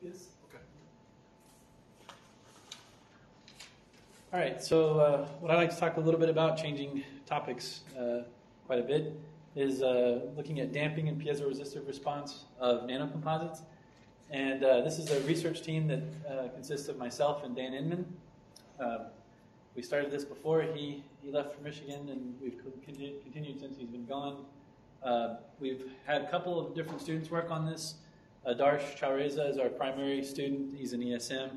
Yes. Okay. All right, so what I'd like to talk a little bit about, changing topics quite a bit, is looking at damping and piezoresistive response of nanocomposites. And this is a research team that consists of myself and Dan Inman. We started this before he left for Michigan, and we've continued since he's been gone. We've had a couple of different students work on this. Darsh Chaureza is our primary student. He's an ESM.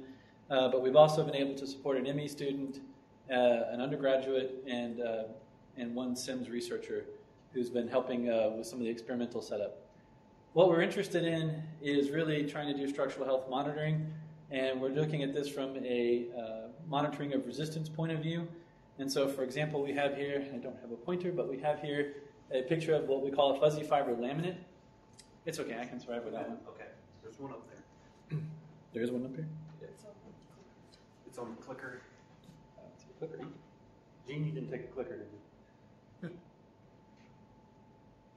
But we've also been able to support an ME student, an undergraduate, and one SIMS researcher who's been helping with some of the experimental setup. What we're interested in is really trying to do structural health monitoring, and we're looking at this from a monitoring of resistance point of view. And so, for example, we have here, I don't have a pointer, but we have here a picture of what we call a fuzzy fiber laminate. It's okay, I can survive with that one. Okay, there's one up there. There is one up here? It's on the clicker. It's a clicker. Gene, you didn't take a clicker, did you?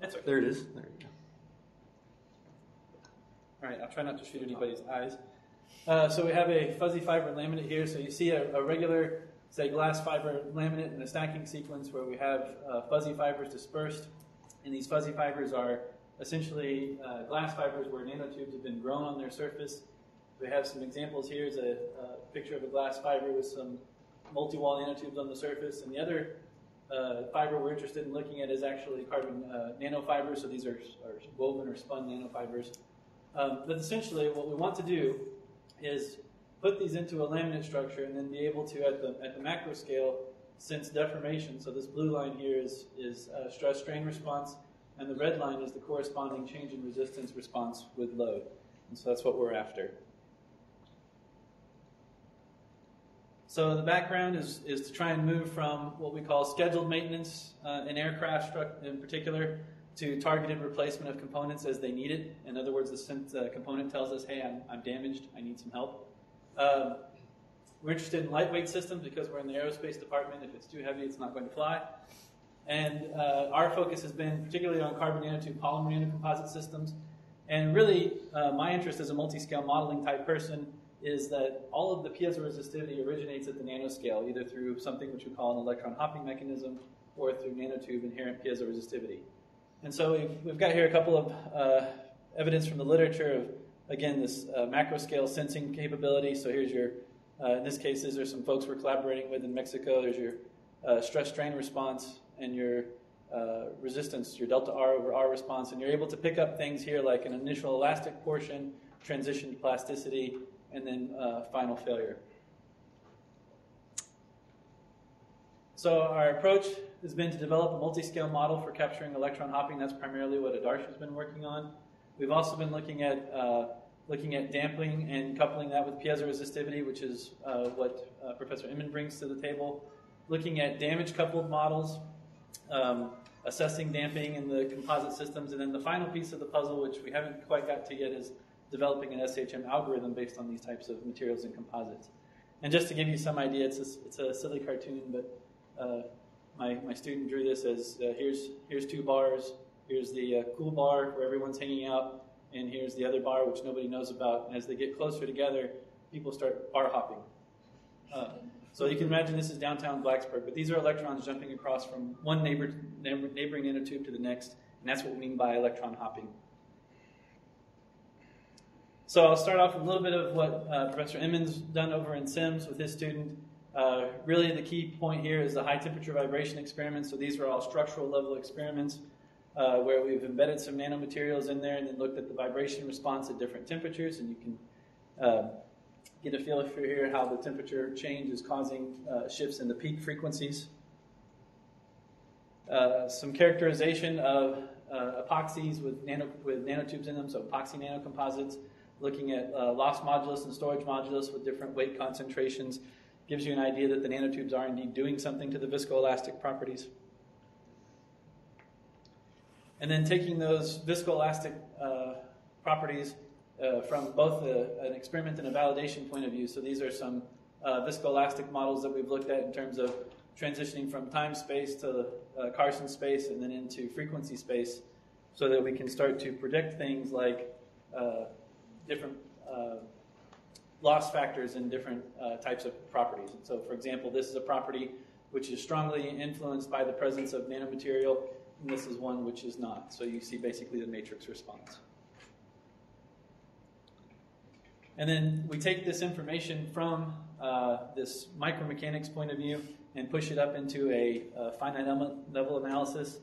That's okay. There it is. There you go. All right, I'll try not to shoot anybody's eyes. So we have a fuzzy fiber laminate here. So you see a regular, say, glass fiber laminate in a stacking sequence where we have fuzzy fibers dispersed. And these fuzzy fibers are essentially glass fibers where nanotubes have been grown on their surface. We have some examples here. Is a picture of a glass fiber with some multi-wall nanotubes on the surface. And the other fiber we're interested in looking at is actually carbon nanofibers. So these are woven or spun nanofibers. But essentially what we want to do is put these into a laminate structure and then be able to, at the macro scale, sense deformation. So this blue line here is stress-strain response, and the red line is the corresponding change in resistance response with load. And so that's what we're after. So the background is to try and move from what we call scheduled maintenance in aircraft in particular to targeted replacement of components as they need it. In other words, the component tells us, hey, I'm damaged, I need some help. We're interested in lightweight systems because we're in the aerospace department. If it's too heavy, it's not going to fly. And our focus has been particularly on carbon nanotube polymer nanocomposite systems. And really, my interest as a multi-scale modeling type person is that all of the piezoresistivity originates at the nanoscale, either through something which we call an electron hopping mechanism or through nanotube inherent piezoresistivity. And so we've got here a couple of evidence from the literature of, again, this macro scale sensing capability. So here's your, in this case, these are some folks we're collaborating with in Mexico. There's your stress-strain response and your resistance, your delta R over R response. And you're able to pick up things here like an initial elastic portion, transition to plasticity, and then final failure. So our approach has been to develop a multi-scale model for capturing electron hopping. That's primarily what Adarsh has been working on. We've also been looking at damping and coupling that with piezoresistivity, which is what Professor Inman brings to the table. Looking at damage-coupled models, assessing damping in the composite systems, and then the final piece of the puzzle, which we haven't quite got to yet, is developing an SHM algorithm based on these types of materials and composites. And just to give you some idea, it's a silly cartoon, but my student drew this as here's two bars, here's the cool bar where everyone's hanging out, and here's the other bar which nobody knows about. And as they get closer together, people start bar hopping. So you can imagine this is downtown Blacksburg, but these are electrons jumping across from one neighboring nanotube to the next, and that's what we mean by electron hopping. So I'll start off with a little bit of what Professor Inman's done over in SIMS with his student. Really the key point here is the high temperature vibration experiments. So these are all structural level experiments where we've embedded some nanomaterials in there and then looked at the vibration response at different temperatures, and you can get a feel for here how the temperature change is causing shifts in the peak frequencies. Some characterization of epoxies with nanotubes in them, so epoxy nanocomposites, looking at loss modulus and storage modulus with different weight concentrations. Gives you an idea that the nanotubes are indeed doing something to the viscoelastic properties. And then taking those viscoelastic properties from both an experiment and a validation point of view. So these are some viscoelastic models that we've looked at in terms of transitioning from time space to Carson space and then into frequency space, so that we can start to predict things like different loss factors in different types of properties. And so, for example, this is a property which is strongly influenced by the presence of nanomaterial, and this is one which is not. So you see basically the matrix response. And then we take this information from this micromechanics point of view and push it up into a finite element level analysis.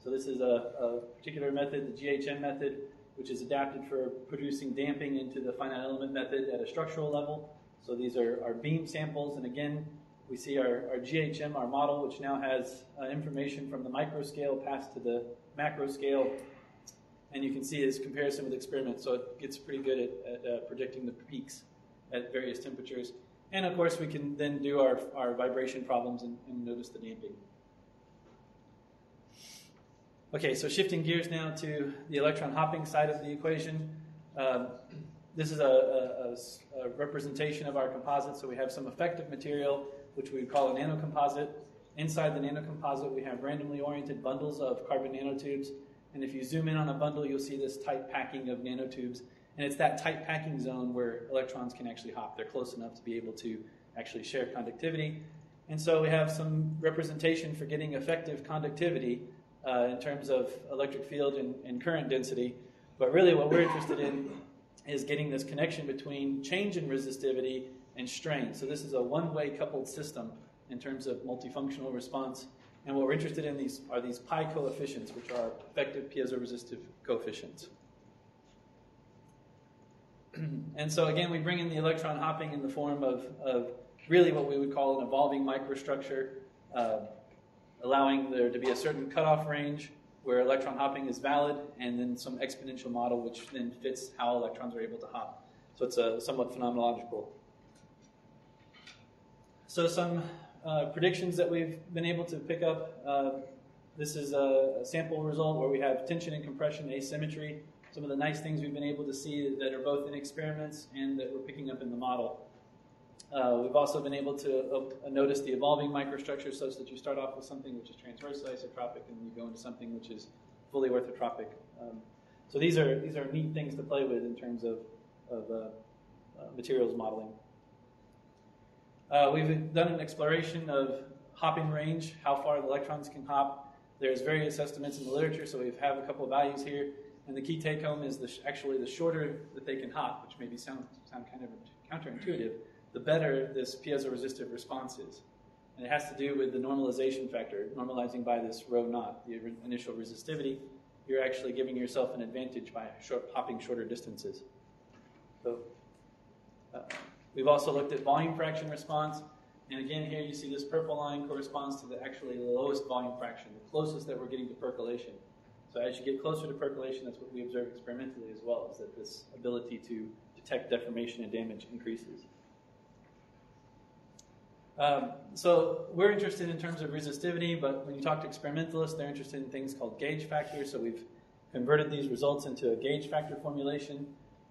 So this is a particular method, the GHM method, which is adapted for producing damping into the finite element method at a structural level. So these are our beam samples, and again, we see our GHM, our model, which now has information from the micro scale passed to the macro scale. And you can see this comparison with experiments, so it gets pretty good at predicting the peaks at various temperatures. And of course, we can then do our vibration problems and notice the damping. Okay, so shifting gears now to the electron hopping side of the equation. This is a representation of our composite. So we have some effective material, which we call a nanocomposite. Inside the nanocomposite, we have randomly oriented bundles of carbon nanotubes. And if you zoom in on a bundle, you'll see this tight packing of nanotubes. And it's that tight packing zone where electrons can actually hop. They're close enough to be able to actually share conductivity. And so we have some representation for getting effective conductivity in terms of electric field and current density. But really what we're interested in is getting this connection between change in resistivity and strain. So this is a one-way coupled system in terms of multifunctional response. And what we're interested in are these pi coefficients, which are effective piezoresistive coefficients. And so again, we bring in the electron hopping in the form of really what we would call an evolving microstructure, allowing there to be a certain cutoff range where electron hopping is valid, and then some exponential model which then fits how electrons are able to hop. So it's a somewhat phenomenological. So some predictions that we've been able to pick up. This is a sample result where we have tension and compression asymmetry. Some of the nice things we've been able to see that are both in experiments and that we're picking up in the model. We've also been able to notice the evolving microstructure such that you start off with something which is transversely isotropic and you go into something which is fully orthotropic. So these are neat things to play with in terms of materials modeling. We've done an exploration of hopping range, how far the electrons can hop. There's various estimates in the literature, so we have a couple of values here. And the key take-home is actually the shorter that they can hop, which maybe sound kind of counterintuitive, the better this piezoresistive response is. And it has to do with the normalization factor, normalizing by this rho naught, the initial resistivity. You're actually giving yourself an advantage by hopping shorter distances. So we've also looked at volume fraction response. And again, here you see this purple line corresponds to the lowest volume fraction, the closest that we're getting to percolation. So as you get closer to percolation, that's what we observe experimentally as well, is that this ability to detect deformation and damage increases. So we're interested in terms of resistivity, but when you talk to experimentalists, they're interested in things called gauge factors. So we've converted these results into a gauge factor formulation.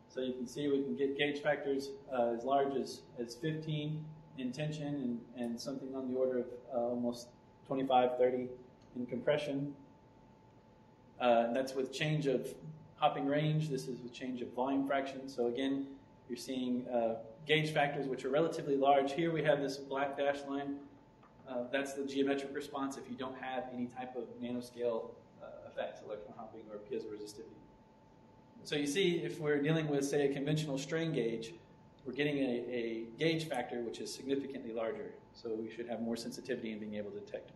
So you can see we can get gauge factors as large as 15 in tension and something on the order of almost 25, 30 in compression. That's with change of hopping range. This is with change of volume fraction. So again, you're seeing gauge factors which are relatively large. Here we have this black dashed line. That's the geometric response if you don't have any type of nanoscale effects, electron hopping or piezoresistivity. So you see, if we're dealing with, say, a conventional strain gauge, we're getting a gauge factor which is significantly larger. So we should have more sensitivity in being able to detect.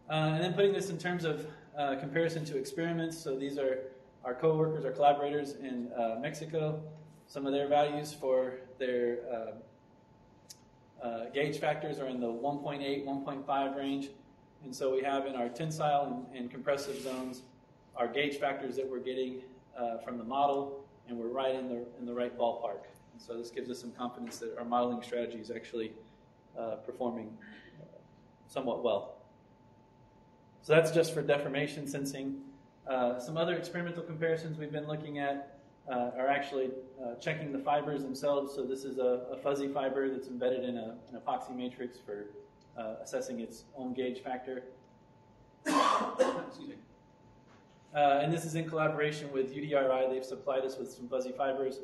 And then putting this in terms of comparison to experiments. So these are our co-workers, our collaborators in Mexico. Some of their values for their gauge factors are in the 1.8, 1.5 range. And so we have in our tensile and compressive zones our gauge factors that we're getting from the model, and we're right in the right ballpark. And so this gives us some confidence that our modeling strategy is actually performing somewhat well. So that's just for deformation sensing. Some other experimental comparisons we've been looking at are actually checking the fibers themselves. So this is a fuzzy fiber that's embedded in an epoxy matrix for assessing its own gauge factor. Excuse me. And this is in collaboration with UDRI. They've supplied us with some fuzzy fibers.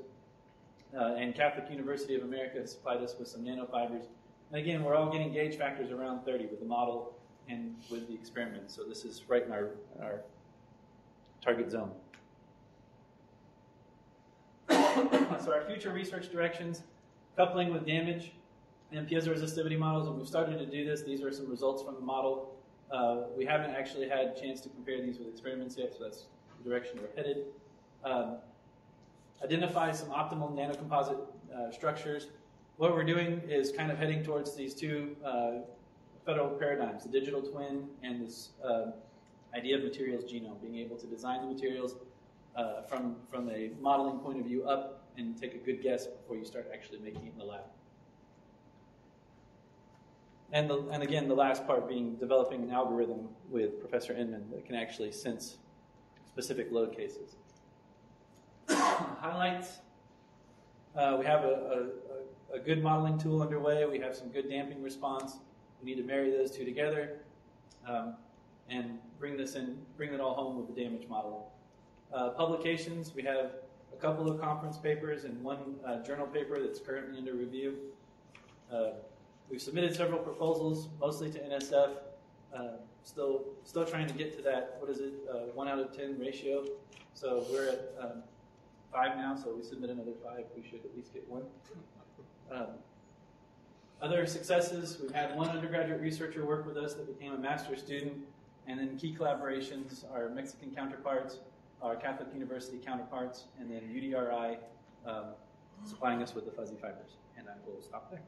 And Catholic University of America has supplied us with some nanofibers. And again, we're all getting gauge factors around 30 with the model and with the experiment. So this is right in our target zone. So our future research directions, coupling with damage and piezoresistivity models, and we've started to do this. These are some results from the model. We haven't actually had a chance to compare these with experiments yet, so that's the direction we're headed. Identify some optimal nanocomposite structures. What we're doing is kind of heading towards these two federal paradigms, the digital twin and this idea of materials genome, being able to design the materials from a modeling point of view up and take a good guess before you start actually making it in the lab. And again, the last part being developing an algorithm with Professor Inman that can actually sense specific load cases. Highlights. We have a good modeling tool underway. We have some good damping response. We need to marry those two together and bring it all home with the damage modeling. Publications, we have a couple of conference papers and one journal paper that's currently under review. We've submitted several proposals, mostly to NSF. Still trying to get to that, 1 out of 10 ratio. So we're at 5 now, so we submit another 5. We should at least get 1. Other successes, we've had one undergraduate researcher work with us that became a master's student, and then key collaborations, our Mexican counterparts, our Catholic University counterparts, and then UDRI supplying us with the fuzzy fibers. And I will stop there.